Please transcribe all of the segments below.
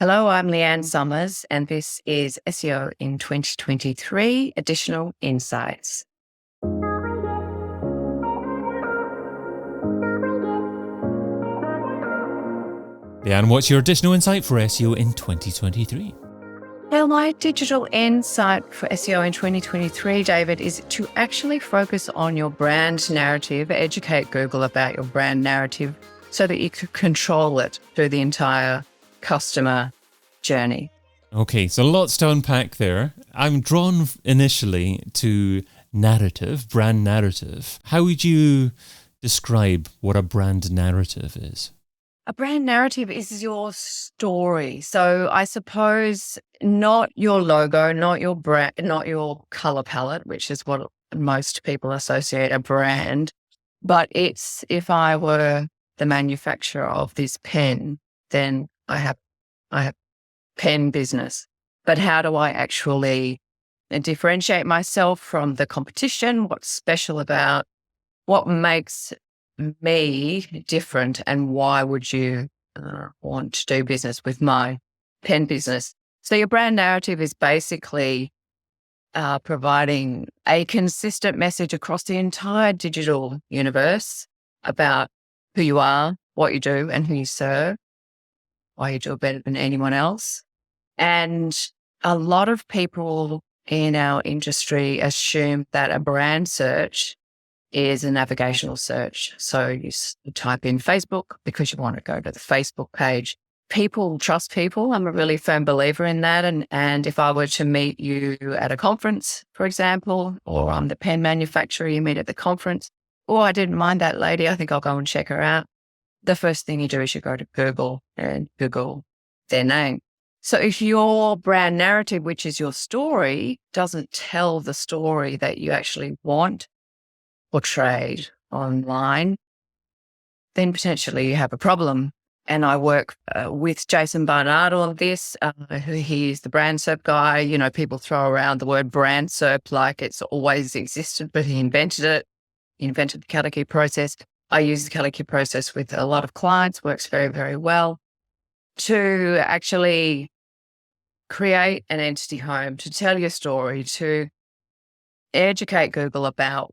Hello, I'm Leanne Summers, and this is SEO in 2023 Additional Insights. Leanne, what's your additional insight for SEO in 2023? Well, my digital insight for SEO in 2023, David, is to actually focus on your brand narrative, educate Google about your brand narrative so that you can control it through the entire customer journey. Okay, so lots to unpack there. I'm drawn initially to narrative, brand narrative. How would you describe what a brand narrative is? A brand narrative is your story. So I suppose not your logo, not your brand, not your color palette, which is what most people associate a brand, but it's if I were the manufacturer of this pen, then I have pen business. But how do I actually differentiate myself from the competition? What's special about what makes me different, and why would you want to do business with my pen business? So your brand narrative is basically providing a consistent message across the entire digital universe about who you are, what you do, and who you serve, why you do it better than anyone else. And a lot of people in our industry assume that a brand search is a navigational search. So you type in Facebook because you want to go to the Facebook page. People trust people. I'm a really firm believer in that. And if I were to meet you at a conference, for example, or I'm the pen manufacturer you meet at the conference, I didn't mind that lady, I think I'll go and check her out. The first thing you do is you go to Google and Google their name. So if your brand narrative, which is your story, doesn't tell the story that you actually want portrayed online, then potentially you have a problem. And I work with Jason Barnard on this. He's the brand SERP guy. You know, people throw around the word brand SERP like it's always existed, but he invented it. He invented the Kalicki process. I use the Kalicki process with a lot of clients, works very, very well, to actually create an entity home, to tell your story, to educate Google about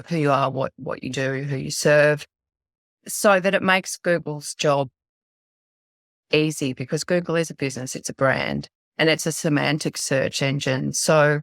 who you are, what you do, who you serve, so that it makes Google's job easy, because Google is a business, it's a brand, and it's a semantic search engine. So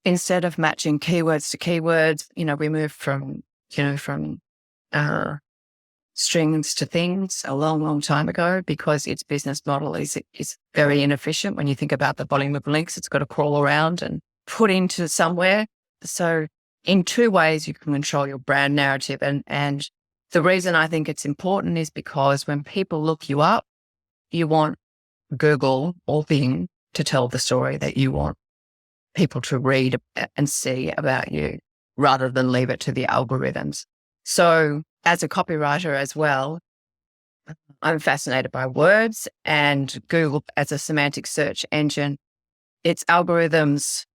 instead of matching keywords to keywords, we move from strings to things a long, long time ago, because its business model is very inefficient. When you think about the volume of links, it's got to crawl around and put into somewhere. So in two ways, you can control your brand narrative. And the reason I think it's important is because when people look you up, you want Google or Bing to tell the story that you want people to read and see about you, rather than leave it to the algorithms. So as a copywriter as well, I'm fascinated by words, and Google as a semantic search engine, its algorithms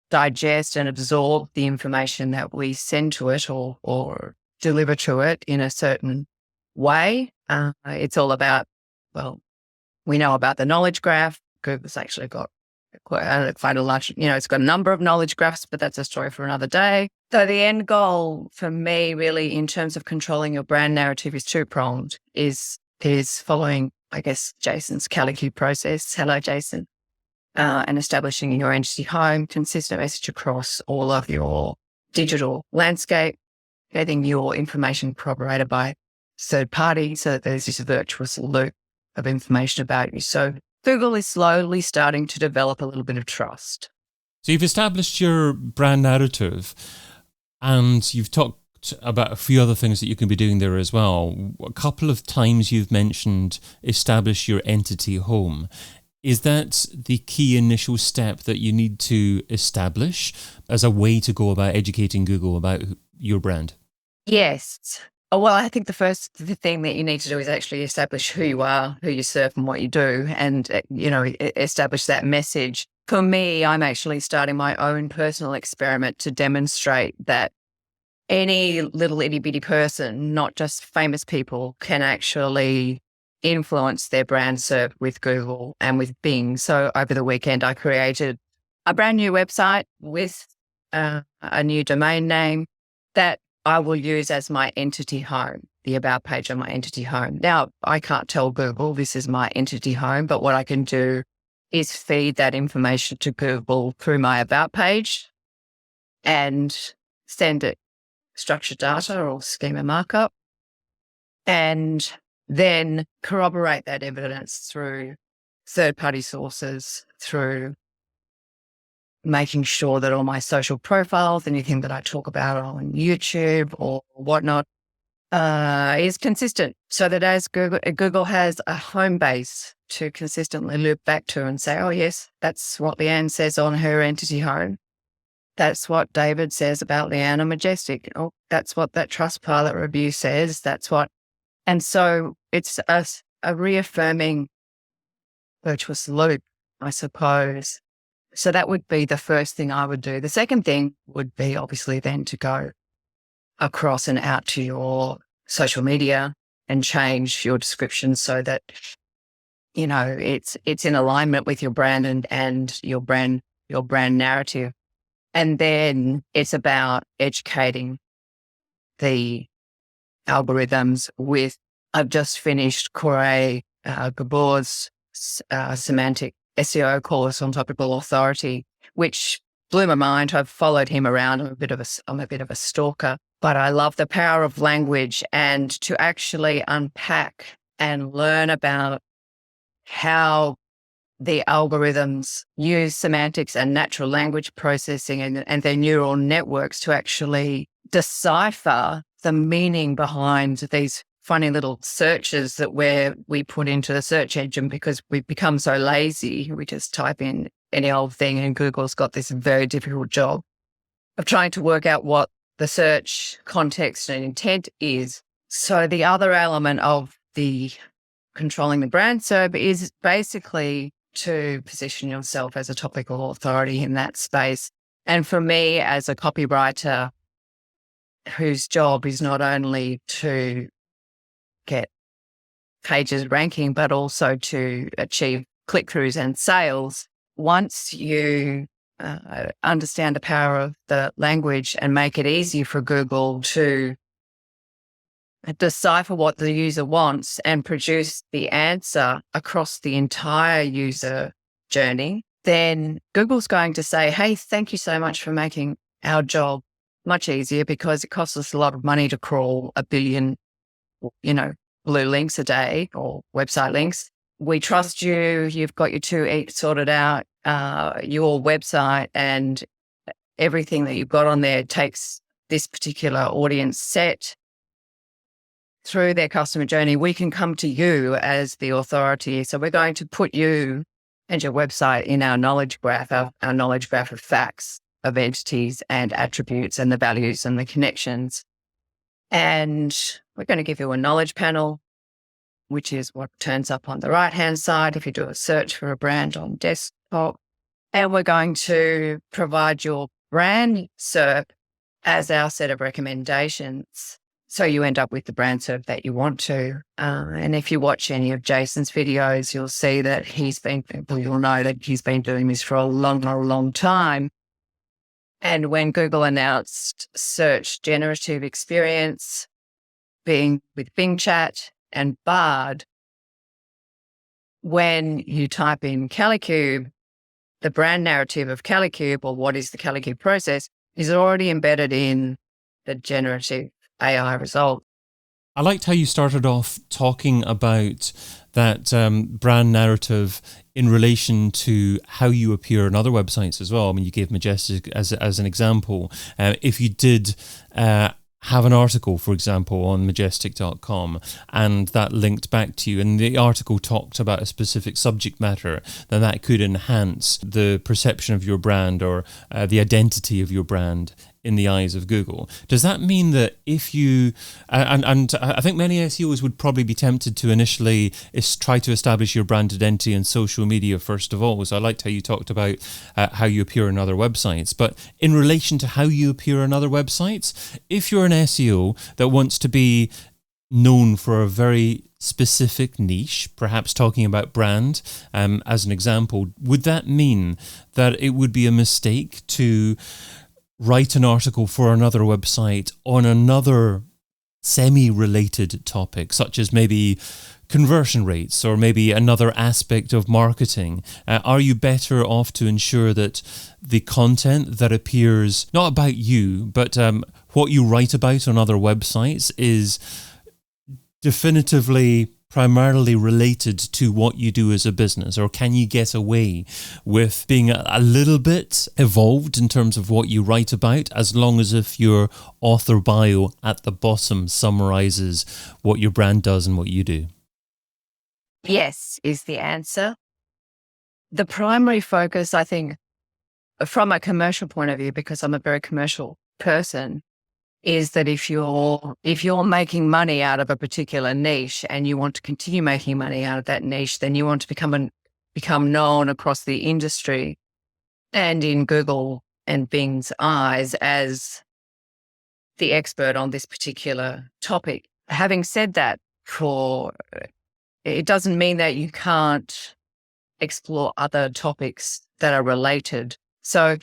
digest and absorb the information that we send to it or deliver to it in a certain way. It's all about, we know about the knowledge graph. Google's actually got quite a large, it's got a number of knowledge graphs, but that's a story for another day. So the end goal for me, really, in terms of controlling your brand narrative, is two-pronged, is following, I guess, Jason's Kalicki process. Hello, Jason. And establishing your entity home, consistent message across all of your digital landscape, getting your information corroborated by third parties, so that there's this virtuous loop of information about you. So Google is slowly starting to develop a little bit of trust. So you've established your brand narrative, and you've talked about a few other things that you can be doing there as well. A couple of times you've mentioned establish your entity home. Is that the key initial step that you need to establish as a way to go about educating Google about your brand? Yes. Well, I think the thing that you need to do is actually establish who you are, who you serve, and what you do, and, establish that message. For me, I'm actually starting my own personal experiment to demonstrate that any little itty bitty person, not just famous people, can actually influence their brand SERP with Google and with Bing. So over the weekend, I created a brand new website with a new domain name that I will use as my entity home, the about page on my entity home. Now, I can't tell Google this is my entity home, but what I can do is feed that information to Google through my about page and send it structured data or schema markup, and then corroborate that evidence through third-party sources, through making sure that all my social profiles, anything that I talk about on YouTube or whatnot, is consistent, so that as Google has a home base to consistently loop back to and say, oh yes, that's what Leanne says on her entity home. That's what David says about Leanne on Majestic. Oh, that's what that Trustpilot review says. And so it's a reaffirming virtuous loop, I suppose. So that would be the first thing I would do. The second thing would be obviously then to go across and out to your social media and change your description so that, it's in alignment with your brand and your brand narrative. And then it's about educating the algorithms with, I've just finished Corey Gabor's semantic SEO course on Topical authority, which blew my mind. I've followed him around. I'm a bit of a stalker, but I love the power of language and to actually unpack and learn about how the algorithms use semantics and natural language processing and their neural networks to actually decipher the meaning behind these funny little searches that we put into the search engine because we've become so lazy. We just type in any old thing and Google's got this very difficult job of trying to work out what the search context and intent is. So the other element of the controlling the brand SERP is basically to position yourself as a topical authority in that space. And for me, as a copywriter whose job is not only to get pages ranking, but also to achieve click-throughs and sales, once you understand the power of the language and make it easy for Google to decipher what the user wants and produce the answer across the entire user journey, then Google's going to say, hey, thank you so much for making our job much easier because it costs us a lot of money to crawl 1 billion, blue links a day or website links. We trust you. You've got your 2 sorted out. Your website and everything that you've got on there takes this particular audience set through their customer journey. We can come to you as the authority. So we're going to put you and your website in our knowledge graph, our knowledge graph of facts, of entities and attributes and the values and the connections. And we're going to give you a knowledge panel, which is what turns up on the right-hand side if you do a search for a brand on desktop. And we're going to provide your brand SERP as our set of recommendations. So you end up with the brand SERP that you want to. And if you watch any of Jason's videos, you'll see that you'll know that he's been doing this for a long time. And when Google announced search generative experience being with Bing Chat and Bard, when you type in Calicube, the brand narrative of Calicube, or what is the Calicube process, is already embedded in the generative AI result. I liked how you started off talking about that brand narrative in relation to how you appear on other websites as well. I mean, you gave Majestic as an example. If you did have an article, for example, on majestic.com and that linked back to you and the article talked about a specific subject matter, then that could enhance the perception of your brand or the identity of your brand in the eyes of Google. Does that mean that if you, and I think many SEOs would probably be tempted to initially try to establish your brand identity in social media first of all. So I liked how you talked about how you appear on other websites. But in relation to how you appear on other websites, if you're an SEO that wants to be known for a very specific niche, perhaps talking about brand as an example, would that mean that it would be a mistake to write an article for another website on another semi-related topic, such as maybe conversion rates or maybe another aspect of marketing? Are you better off to ensure that the content that appears, not about you, but what you write about on other websites is definitively primarily related to what you do as a business? Or can you get away with being a little bit evolved in terms of what you write about, as long as if your author bio at the bottom summarizes what your brand does and what you do? Yes, is the answer. The primary focus, I think, from a commercial point of view, because I'm a very commercial person, is that if you're making money out of a particular niche and you want to continue making money out of that niche, then you want to become known across the industry and in Google and Bing's eyes as the expert on this particular topic. Having said that, it doesn't mean that you can't explore other topics that are related. So,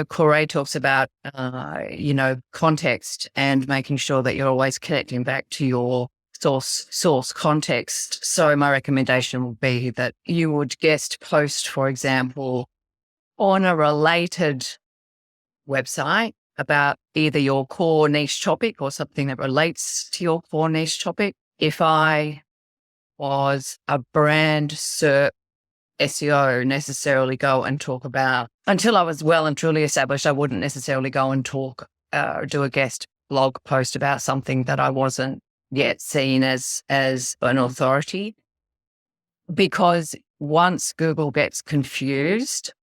Corey talks about, context and making sure that you're always connecting back to your source context. So my recommendation would be that you would guest post, for example, on a related website about either your core niche topic or something that relates to your core niche topic. If I was a brand SERP SEO, necessarily go and talk about, until I was well and truly established, I wouldn't necessarily go and talk or do a guest blog post about something that I wasn't yet seen as an authority. Because once Google gets confused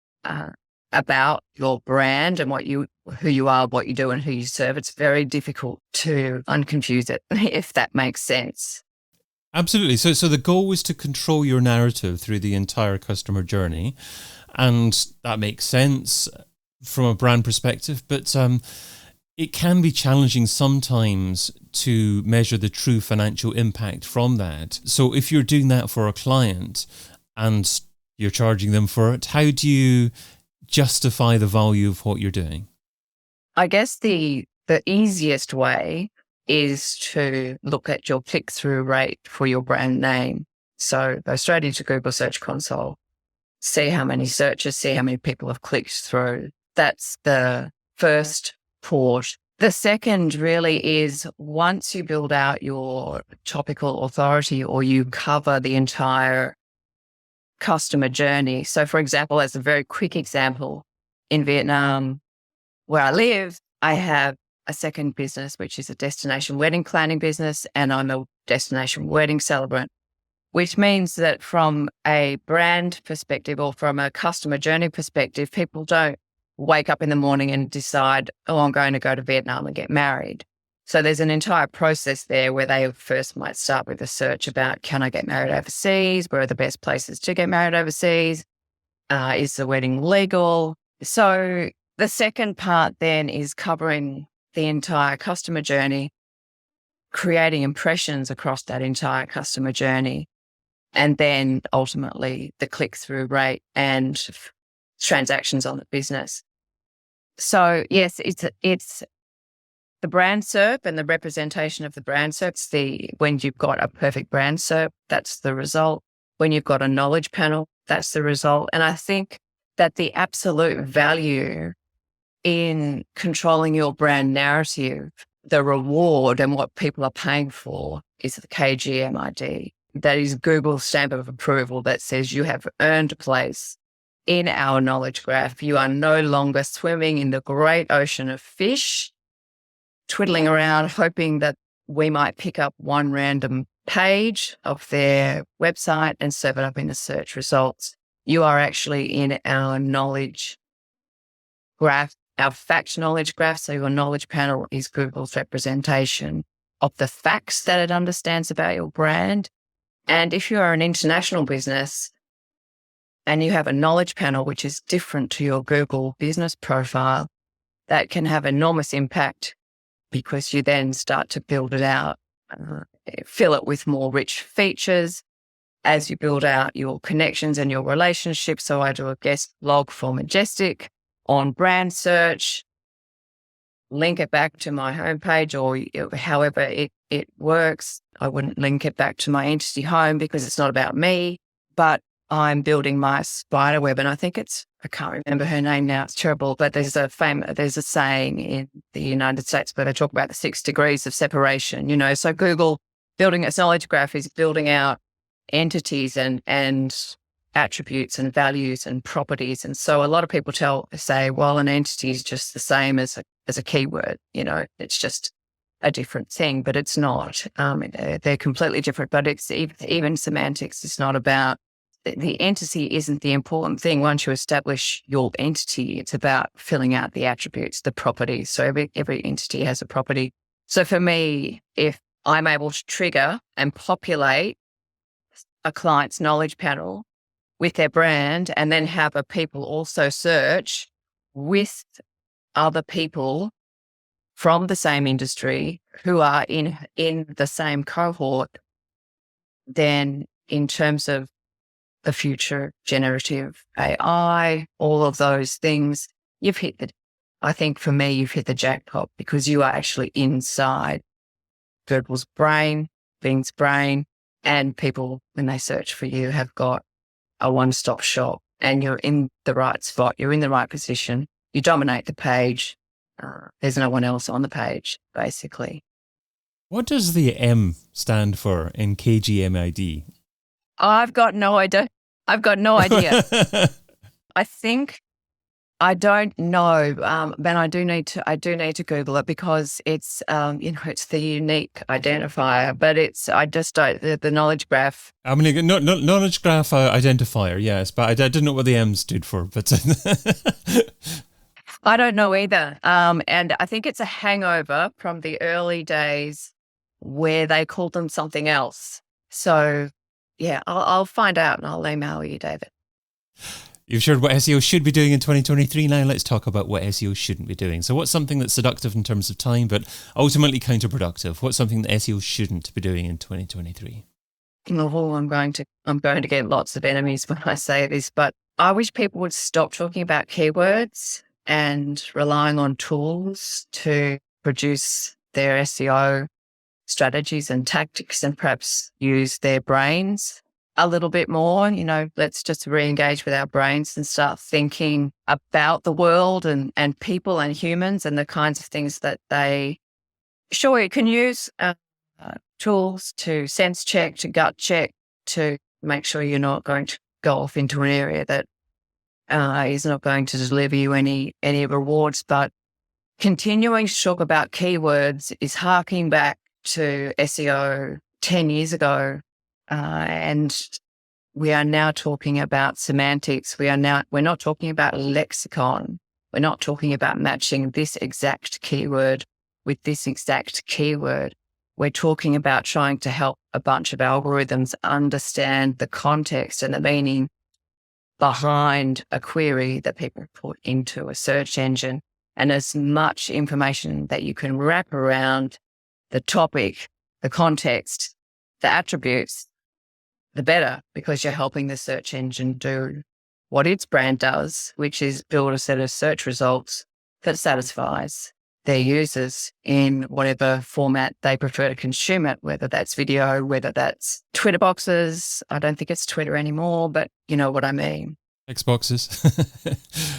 about your brand and who you are, what you do and who you serve, it's very difficult to unconfuse it, if that makes sense. Absolutely. So the goal is to control your narrative through the entire customer journey. And that makes sense from a brand perspective, but it can be challenging sometimes to measure the true financial impact from that. So if you're doing that for a client and you're charging them for it, how do you justify the value of what you're doing? I guess the easiest way is to look at your click-through rate for your brand name. So go straight into Google Search Console, see how many searches, see how many people have clicked through. That's the first port. The second really is, once you build out your topical authority or you cover the entire customer journey. So for example, as a very quick example, in Vietnam, where I live, I have a second business, which is a destination wedding planning business, and I'm a destination wedding celebrant, which means that from a brand perspective or from a customer journey perspective, people don't wake up in the morning and decide, oh, I'm going to go to Vietnam and get married. So there's an entire process there where they first might start with a search about, can I get married overseas? Where are the best places to get married overseas? Is the wedding legal? So the second part then is covering the entire customer journey, creating impressions across that entire customer journey, and then ultimately the click-through rate and transactions on the business. So yes, it's the brand SERP and the representation of the brand SERP. When you've got a perfect brand SERP, that's the result. When you've got a knowledge panel, that's the result. And I think that the absolute value in controlling your brand narrative, the reward and what people are paying for, is the KGMID. That is Google's stamp of approval that says you have earned a place in our knowledge graph. You are no longer swimming in the great ocean of fish, twiddling around, hoping that we might pick up one random page of their website and serve it up in the search results. You are actually in our knowledge graph, our fact knowledge graph. So your knowledge panel is Google's representation of the facts that it understands about your brand. And if you are an international business and you have a knowledge panel, which is different to your Google business profile, that can have enormous impact, because you then start to build it out fill it with more rich features as you build out your connections and your relationships. So I do a guest blog for Majestic on brand search, link it back to my homepage or however it works. I wouldn't link it back to my entity home because it's not about me, but I'm building my spider web. And I think I can't remember her name now. It's terrible, but there's a saying in the United States where they talk about the 6 degrees of separation, so Google building its knowledge graph is building out entities and attributes and values and properties. And so a lot of people say, well, an entity is just the same as a keyword, it's just a different thing, but it's not. They're completely different, but it's even semantics. It's not about the entity isn't the important thing. Once you establish your entity, it's about filling out the attributes, the properties. So every entity has a property. So for me, if I'm able to trigger and populate a client's knowledge panel with their brand and then have a people also search with other people from the same industry who are in the same cohort, then in terms of the future, generative AI, all of those things, I think for me, you've hit the jackpot because you are actually inside Google's brain, Bing's brain, and people, when they search for you, have got a one-stop shop and you're in the right spot. You're in the right position. You dominate the page. There's no one else on the page, basically. What does the M stand for in KGMID? I've got no idea. I don't know, but I do need to Google it because it's it's the unique identifier. But I just don't the knowledge graph. I mean, knowledge graph identifier, yes, but I didn't know what the M stood for. But I don't know either. And I think it's a hangover from the early days where they called them something else. So yeah, I'll find out and I'll email you, David. You've shared what SEO should be doing in 2023. Now let's talk about what SEO shouldn't be doing. So what's something that's seductive in terms of time, but ultimately counterproductive? What's something that SEO shouldn't be doing in 2023? Oh, I'm going to get lots of enemies when I say this, but I wish people would stop talking about keywords and relying on tools to produce their SEO strategies and tactics and perhaps use their brains a little bit more. Let's just re-engage with our brains and start thinking about the world and people and humans and the kinds of things that you can use tools to sense check, to gut check, to make sure you're not going to go off into an area that is not going to deliver you any rewards. But continuing to talk about keywords is harking back to SEO 10 years ago. And we are now talking about semantics. We're not talking about lexicon. We're not talking about matching this exact keyword with this exact keyword. We're talking about trying to help a bunch of algorithms understand the context and the meaning behind a query that people put into a search engine, and as much information that you can wrap around the topic, the context, the attributes, the better, because you're helping the search engine do what its brand does, which is build a set of search results that satisfies their users in whatever format they prefer to consume it, whether that's video, whether that's Twitter boxes. I don't think it's Twitter anymore, but you know what I mean. Xboxes.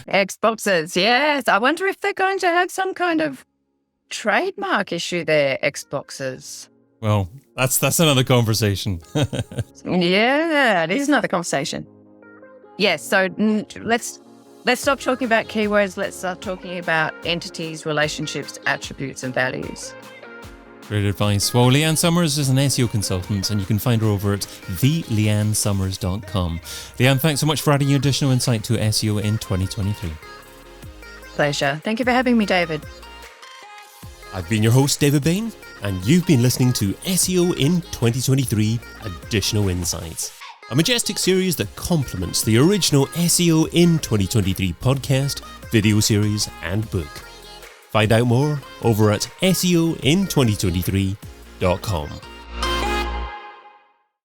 Xboxes, yes. I wonder if they're going to have some kind of trademark issue there, Xboxes. Well, that's another conversation. Yeah, it is another conversation. Yes, so let's stop talking about keywords. Let's start talking about entities, relationships, attributes, and values. Great advice. Well, Leanne Summers is an SEO consultant, and you can find her over at theleannesummers.com. Leanne, thanks so much for adding your additional insight to SEO in 2023. Pleasure. Thank you for having me, David. I've been your host, David Bain, and you've been listening to SEO in 2023 Additional Insights, a Majestic series that complements the original SEO in 2023 podcast, video series, and book. Find out more over at SEOin2023.com.